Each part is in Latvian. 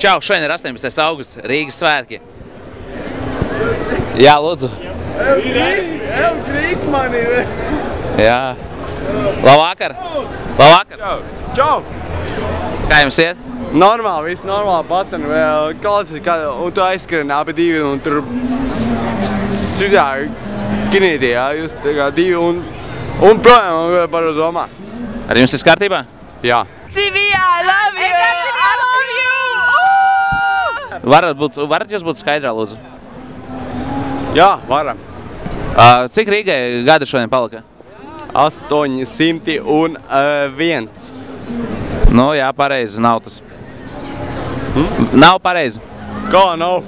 Čau, šodien ir 18. augusts, Rīgas svētki. Jā, lūdzu. Grīts manī, ne? Jā. Labvakar. Labvakar. Čau. Kā jums iet? Normāli, viss normāli, paceni, vēl klasiski, un tu aizskrien abi divi, un tur šitā kinītī, jā, jūs tā kā divi, un projām par domā. Ar jums viss kārtībā? Jā. CV, I love you! I love you! Varat jūs būt skaidrā, lūdzu? Jā, varam. Cik Rīgai gada šodien palika? 801. Nu, jā, pareizi, nav tas. Nav pareizi. Kā nav?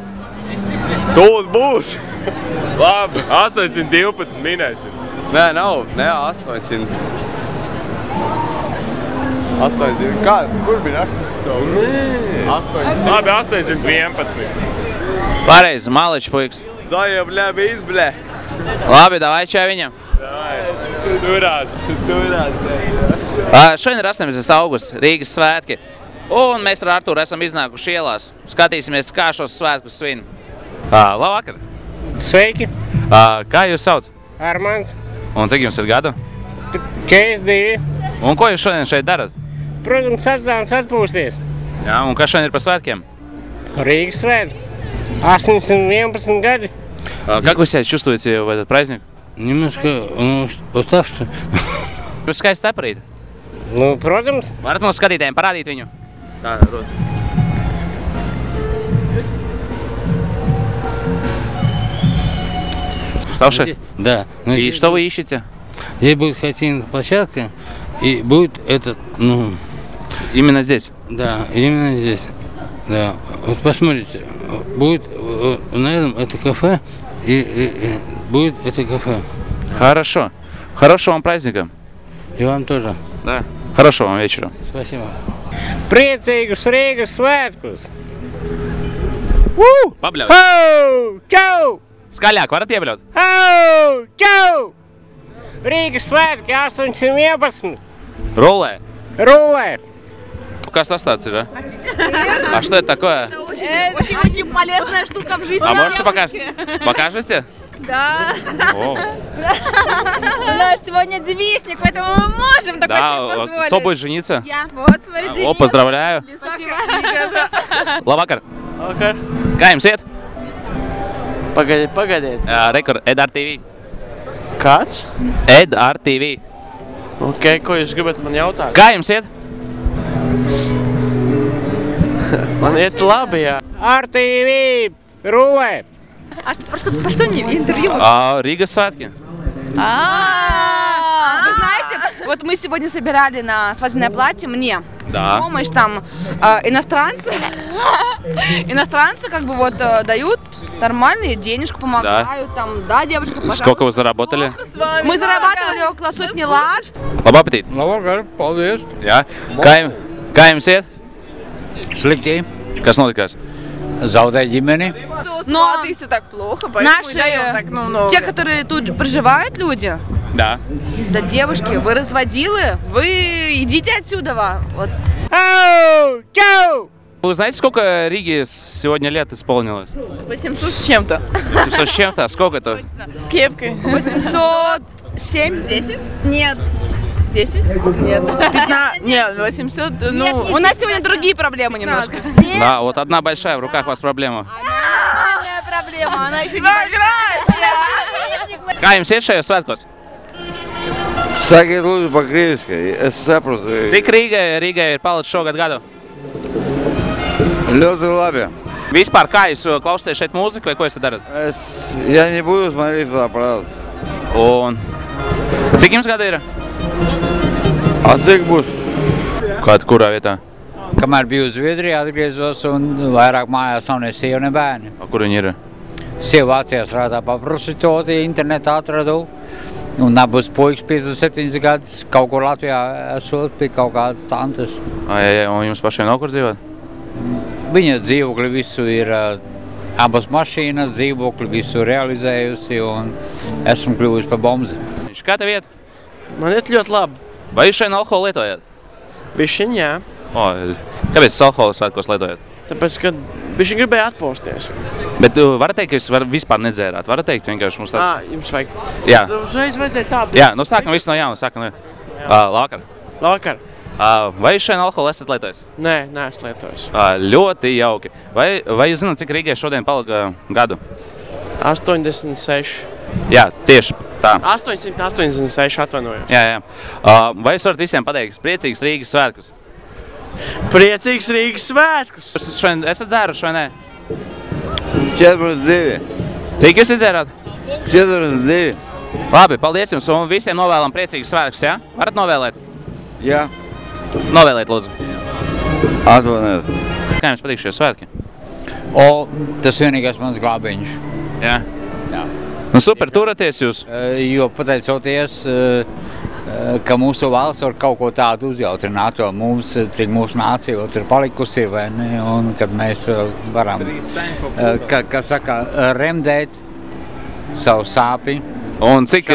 Tūlīt būs. Labi, 812 minēsim. Nē, nav, ne 800. 800, kā? Kur bija rakstis savu? Nē. 800. Labi, 811. Pareizi, maličs puiks. Zaja, bļē, bijis, bļē. Labi, davai čai viņam. Turāt. Šodien ir 18. augusts, Rīgas svētki. Un mēs ar Artūru esam iznākuši ielās. Skatīsimies, kā šos svētkus svin. Labvakar. Sveiki, Kā jūs sauc? Armands. Un cik jums ir gadu? 42. Un ko jūs šodien šeit darat? Protams, atdāns atpūsties. Jā, un kas šodien ir par svētkiem? Rīgas svētki. 811 gadi. Как вы себя чувствуете в этот праздник? Немножко уставший. Jūs skaisti cepurīt. Nu, protams. Varat mums skatītājiem parādīt viņu? Tā, rod. Уставший? Да. И что вы ищете? Здесь будет хоккейная площадка, и будет этот, ну... Именно здесь? Да, именно здесь. Да. Вот посмотрите, будет на этом это кафе, и будет это кафе. Хорошо. Хорошего вам праздника. И вам тоже. Да. Хорошего вам вечера. Спасибо. Priecīgus Rīgas svētkus. Pabļaut. Hau! Čau! Skaļāk varat iebļaut? Hau! Čau! Rīgas svētki 811. Роллы. Rulē. Kas tas tāds ir, а? А что это такое? Очень полезная штука в жизни. А можете покажете? Покажете? Да. О. У нас сегодня девичник, поэтому мы можем такое себе позволить. Кто будет жениться? Я. Вот, смотрите. О, поздравляю. Спасибо. Labvakar. Vakar. Kā jums iet? Pagaidiet. Rekord, Edar TV. Kāds? Edar TV. Ok, ko jūs gribat man jautāt? Kā jums iet? Man iet labi, jā. RTV. Rulē. А что, про что интервью? Рīgas svētki. Вы знаете, вот мы сегодня собирали на свадебное платье мне Да. помощь, там иностранцы как бы вот дают нормальные денежку, помогают, там, да, девушка, пожалуйста. Сколько вы заработали? Мы зарабатывали около сотни лат. Labu apetīti. Labvakar, paldies. Jā. Kā jums iet? Slikti. Kas notikās? Zaudēju ģimeni. Но все так плохо, наши, те, которые тут проживают люди, Да. да, девушки, вы разводилы, вы идите отсюда, вот. Hau! Čau! Вы знаете, сколько Риге сегодня лет исполнилось? 800 с чем-то. 800 с чем-то? А сколько это? С кепкой. 807. 10? Нет. 10? Нет. 15? Нет, 800, ну... У нас сегодня другие проблемы немножко. Да, вот одна большая, в руках у вас проблема. Проблема, она еще не большая. Kā jums iet šajos svētkos? Sakiet, lūdzu, pa krieviski, es saprotu. Cik Rīgai ir palicis šogad gadu? Ļoti labi. Vispār, kā jūs klausāties šeit mūziku, vai ko jūs darat? Я не буду смотреть в аппарат. Un cik jums gadu ir? А cik būs? Kurā vietā? Kamēr biju Zviedrijā, atgriezos un vairāk mājās nav ne sieva, ne bērni. Kur viņi ir? Sieva Vācijā strādā pa prostitūti, internetā atradu. Un abus puikas 57 gadus kaut kur Latvijā esot pie kaut kādas tantes. Un jums pašiem nav kur dzīvot? Viņa dzīvokli visu ir, abas mašīnas dzīvokli visu realizējusi un esmu kļuvusi par bomzi. Kā tev iet? Man iet ļoti labi. Vai jūs šeit alkoholu lietojat? Bišķiņ, jā. Kāpēc jūs alkoholu svētkos lietojat? tāpēc, ka viņš gribēja atpūsties. Bet varat teikt, ka jūs vispār nedzērāt? Varat teikt, vienkārši mums tāds... Jums vajag. Jā. Uzreiz vajadzēja tā. Jā, nu sākam visu no jauna, sākam. Vakar. Vakar. Vai jūs šodien alkoholu esat lietojis? Nē, neesmu lietojis. Ļoti jauki. Vai jūs zināt, cik Rīgai šodien palika gadu? 86. Jā, tieši tā. 886 atvainojos. Jā. Vai jūs varat visiem pateikt priecīgs Rīgas svētkus? Priecīgs Rīgas svētkus! Jūs šodien esat dzēruši vai nē? 42. Cik jūs izdzērāt? 42. Labi, paldies jums un visiem novēlam priecīgus svētkus, jā? Varat novēlēt? Jā. Novēlēt, lūdzu. Atvainojiet. Kā jums patīk šie svētki? Tas vienīgais mans glābiņš. Jā? Jā. Nu super, turaties jūs? Jo pateicoties, ka mūsu valsts var kaut ko tādu uzjautrināt, jo mums, cik mūsu nācija vēl ir palikusi, vai ne, un kad mēs varam, kā saka, remdēt savu sāpi. Un cik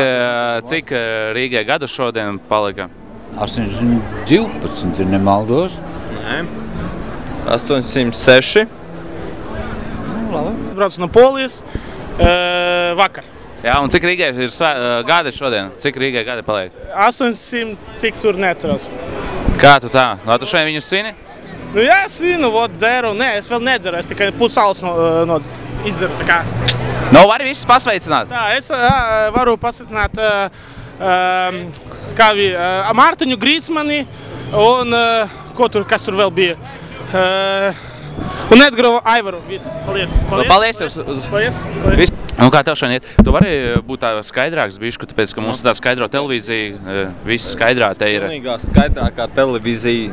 Rīgai gadu šodien palika? 812, nemaldos. Nē. 806. Braucu no Polijas vakar. Jā, un cik Rīgai ir gadi šodien? Cik Rīgai gadi paliek? 800, cik tur neatceros. Kā tu tā? No tu šodien viņus svini? Nu jā, svinu, dzēru. Nē, es vēl nedzeru, es tikai pusaules izdzeru, tā kā. Nu, vari visus pasveicināt? Tā, es varu pasveicināt Mārtiņu Grīcmani un kas tur vēl bija. Un Edgaru Aivaru. Paldies. Paldies jums. Paldies. Un kā tev šodien iet? Tu vari būt tā skaidrāks bišķi, tāpēc, ka mums ir tā skaidro televīzija, viss skaidrā te ir. Pilnīgā skaidrākā televīzija.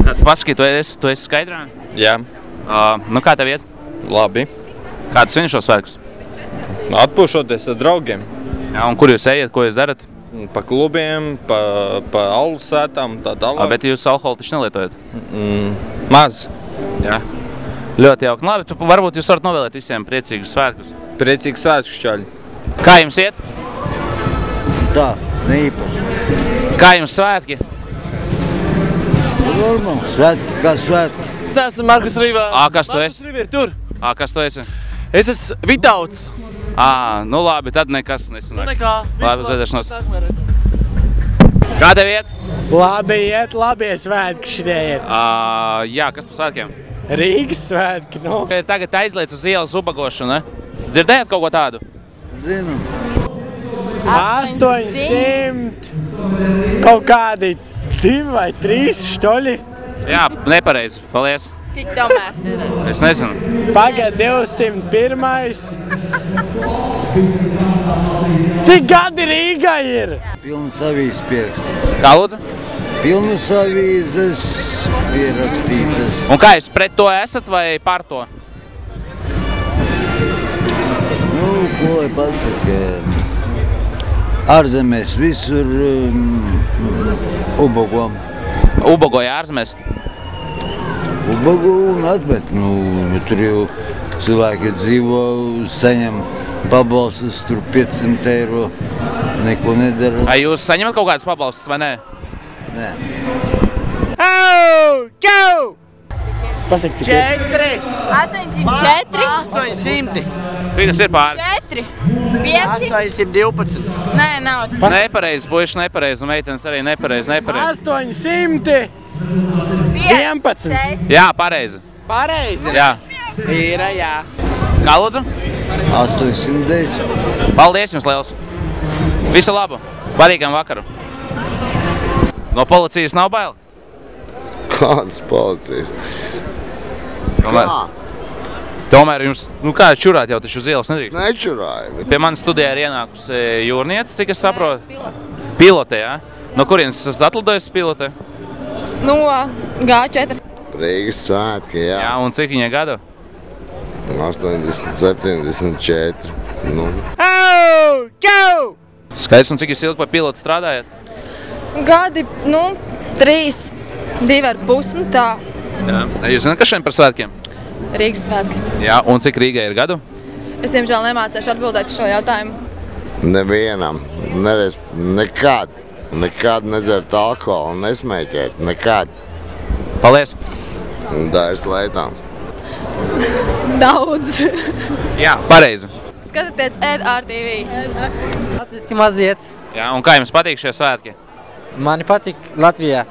Tad paskati, tu esi skaidrā? Jā. Nu kā tev iet? Labi. Kā tu svini šos svētkus? Atpūšoties ar draugiem. Jā, un kur jūs ejat, ko jūs darat? Pa klubiem, pa alus sētām, tā tālāk. Bet jūs alkoholu taču nelietojat? Maz. Jā. Ļoti jauki. Labi, varbūt jūs varat novēlēt visiem priecīgus svētkus. Priecīgs svētkus, čaļi. Kā jums iet? Tā, neīpaši. Kā jums svētki? Normāli, svētki, kā svētki. Tā esmu Markus Rīvā. Kas tu esi? Markus Rīvā ir tur. Kas tu esi? Es esmu Vitauts. Nu labi, tad nekas nesanāks. Nekā. Labi, uzvedēšanos. Kā tev iet? Labi svētki šitie ir. Jā, kas pa svētkiem? Rīgas svētki, nu. Tagad aizliec uz ielas ubagošanu, ne? Dzirdējāt kaut ko tādu? Zinu. 800, kaut kādi 2 vai 3 štoļi. Jā, nepareizi. Paldies. Cik tomēr? Es nezinu. Pagad 201. Cik gadi Rīgai ir? Pilnas avīzes pierakstītas. Kā lūdzu? Pilnas avīzes pierakstītas. Un kā jūs pret to esat vai par to? Nu, ko lai pasaka, ārzemēs visur ubago. Ubagoja ārzemēs? Ubago un atmet, tur jau cilvēki dzīvo, saņem pabalstus, tur 500 eiro, neko nedara. Vai jūs saņemat kaut kādas pabalstus vai nē? Nē. Čau! Pasaka, cik ir? 804. 800. Cik tas ir pāri? 4. 5. 812. Nē, nav. Nepareizi, puiši nepareizi, un meitenes arī nepareizi. 811. 6. Jā, pareizi. Pareizi. Jā. Ir, jā. Kā lūdzu? 810. Paldies jums liels. Visu labu. Patīkam vakaru. No policijas nav bail? Kādas policijas? Tomēr jums, kā čurāt jau taču uz ielas nedrīkst? Nečurāju. Pie manis studijā ir ienākusi jūrniece, cik es saprotu? Pilote, jā? No kurienes esat atlidojis pilotē? No G4. Rīgas svētki, jā. Jā, un cik viņai gadu? 80, 74. Čau! Skaidrs, un cik jūs ilgi par pilotu strādājat? Gadi, 3, 2,5 un tā. Jā. Jūs zināt, kas šodien par svētkiem? Rīgas svētki. Jā, un cik Rīgai ir gadu? Es, diemžēl, nemācēšu atbildēt šo jautājumu. Nevienam. Nekad nedzert alkoholu un nesmēķēt. Nekad. Paldies. Dairis Leitāns. Daudz. Jā, pareizi. Skatāties RTV. Latviski mazliet. Jā, un kā jums patīk šie svētki? Mani patīk Latvijā.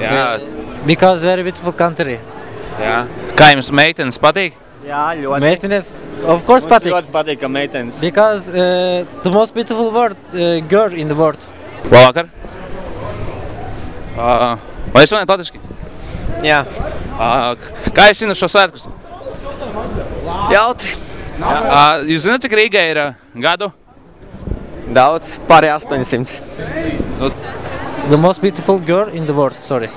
Jā. Because very beautiful country. Jā. Kā jums meitenes patīk? Jā, ļoti. Meitenes, of course patīk. Mums ļoti patīk, ka meitenes. Because the most beautiful girl in the world. Labvakar. Vai es runāju latviski? Jā. Kā jūs zināt šo svētkus? Jautri. Jūs zināt, cik Rīgai ir gadu? Daudz, pāri 800. The most beautiful girl in the world, sorry.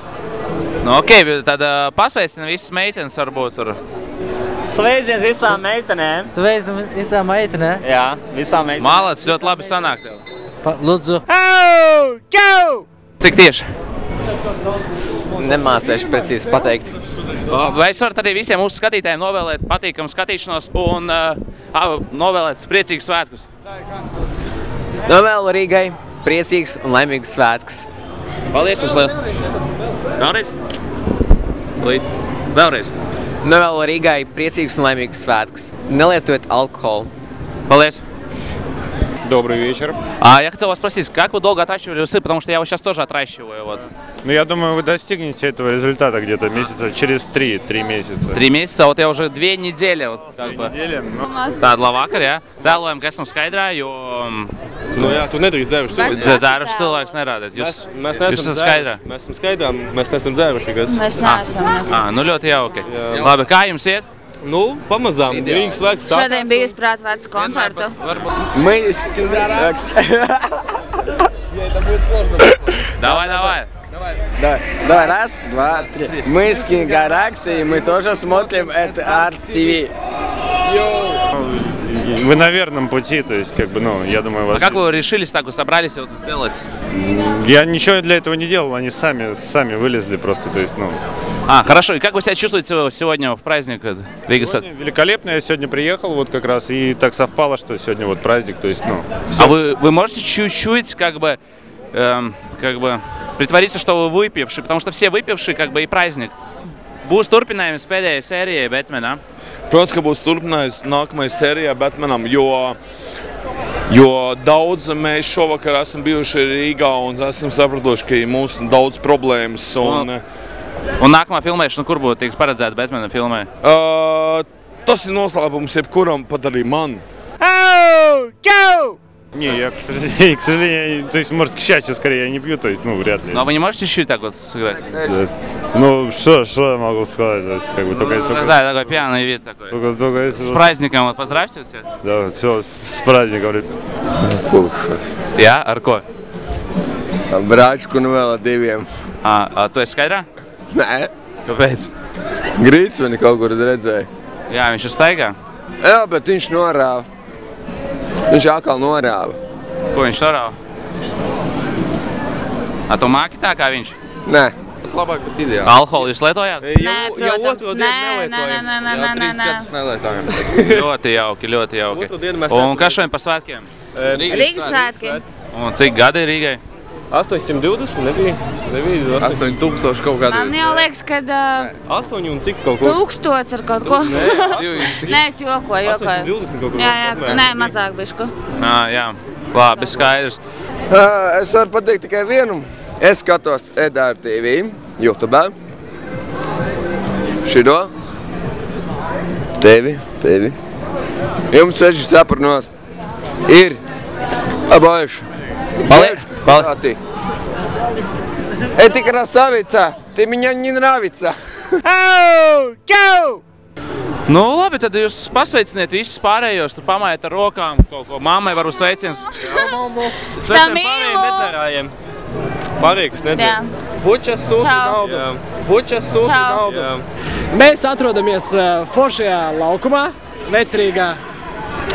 Nu, ok, tad pasveicina visas meitenes varbūt tur. Sveiciens visām meitenēm. Sveicam visām meitenēm. Jā, visām meitenēm. Mālēts ļoti labi sanāk tev. Lūdzu. Cik tieši? Nemācēšu precīzi pateikt. Vai es varu arī visiem mūsu skatītājiem novēlēt patīkamu skatīšanos un novēlēt priecīgus svētkus? Novēlu Rīgai priecīgus un laimīgus svētkus. Paldies jums liels! Vēlreiz? Vēlreiz. Novēlu Rīgai priecīgus un laimīgus svētkus. Nelietojiet alkoholu. Paldies! Добрый вечер. Я хотел вас спросить, как вы долго отращивали усы, потому что я его сейчас тоже отращиваю. Вот. Ну, я думаю, вы достигнете этого результата где-то месяца через 3 месяца. 3 месяца, вот я уже 2 недели. Вот, как бы. Tāda labvakar, jā. Tēlojam, ka esam skaidrā, jo... Nu jā, tu nedrīkst dzēruši cilvēks. Dzēruši cilvēks nerādēt. Jūs esat skaidrā? Mēs esam skaidrā, mēs neesam dzēruši. Mēs neesam. Nu ļoti jauki. Labi, kā jums iet? Nu, pamazām. Rīgas svētks sākās. Šodien bija izprātvēts koncertu. Мы гаракс. Давай. Давай, раз, два, три. Мы с Гаракси, и мы тоже смотрим это RTV. Вы на верном пути, то есть, как бы, ну, я думаю, вас... А как вы решились так, вы собрались вот сделать? Я ничего для этого не делал, они сами вылезли просто, то есть, ну... Хорошо, и как вы себя чувствуете сегодня в праздник Рига? Великолепно, я сегодня приехал вот как раз, и так совпало, что сегодня вот праздник, то есть, ну... А вы можете чуть-чуть, как бы, притвориться, что вы выпивший, потому что все выпившие, как бы, и праздник. Būs turpinājums pēdējai sērijai Batmanā? Protams, ka būs turpinājums nākamajai sērijai Batmanam, jo daudz mēs šovakar esam bijuši Rīgā un esam sapratuši, ka mums ir daudz problēmas. Un nākamā filmēšana, kur būtu tiks paredzēta Batmana filmē? Tas ir noslēpums jebkuram, pat arī man. Не, я, к сожалению, то есть, может, к счастью, скорее, я не пью, то есть, ну, вряд ли. Ну, а вы не можете чуть-чуть так вот сыграть? Да. Ну, что я могу сказать, то есть, как бы, только... Да, такой пьяный вид такой. Только с праздником, вот, поздравьте всех. Да, все, с праздником. Jā, ar ko? Brāčku un vēl ar diviem. Tu esi skaidrā? Nē. Kāpēc? Grīts mani kaut kur redzēja. Jā, viņš ir staigā? Jā, bet viņš norāva. Viņš atkal norāva. Ko viņš norāva? Tu māki tā kā viņš? Nē. Labāk, bet ideāli. Alkoholu jūs lietojāt? Nē, protams, nē. 3 gadus nelietojam. Ļoti jauki. Un kas šodien par svētkiem? Rīgas svētki. Un cik gadi ir Rīgai? 820 nebija 8000 kaut kādā. Man jau liekas, ka... 8 un cik kaut ko? 1000 ar kaut ko. Nē, es jokoju. 820 kaut ko. Jā, nē, mazāk bišku. Jā, labi, skaidrs. Es varu pateikt tikai vienu. Es skatos RTV, YouTube. Šito. Tevi. Jums sveši sapranos. Ir. Обоишь. Paldies. Эти красавица, ты меня не нравится. Nu, labi, tad jūs pasveiciniet visus pārējos, tur pamājiet ar rokām, kaut ko mammai varu sveiciens. Sveicam pārējiem netērājiem. Pārējie, kas netēr. Bučas sūti naudu. Mēs atrodamies foršajā laukumā, Vecrīgā.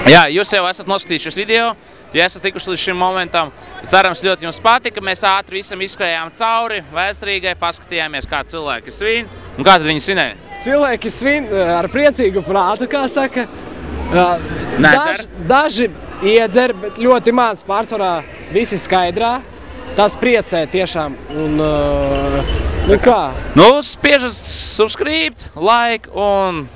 Jā, jūs jau esat noskatījuši šis video, ja esat tikuši līdz šim momentam. Cerams, ļoti jums patika, mēs ātri visam izskrējām cauri Vecrīgai, paskatījāmies, kā cilvēki svin. Un kā tad viņi svinēja? Cilvēki svin ar priecīgu prātu, kā saka. Daži iedzer, bet ļoti maz pārsvarā visi skaidrā. Tas priecē tiešām. Un, nu kā? Nu, spiežat subscribe, like un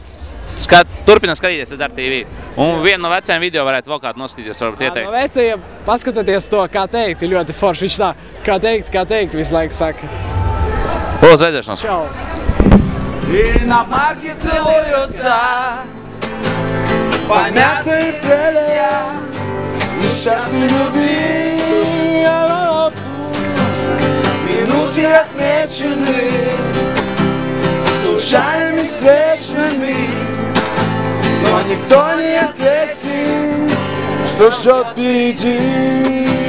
Turpināt skatīties Dara TV. Un vienu no vecajiem video varētu vēl kādu noskatīties, varbūt ieteikt. No vecajiem paskatieties to, kā teikt, ir ļoti forši. Viņš tā, kā teikt, visu laiku saka. Uz redzēšanos. Čau. И на парке целуются помятые крылья несчастной любви. Минуты отмечены случайными встречами, но никто не ответит, что ждет впереди.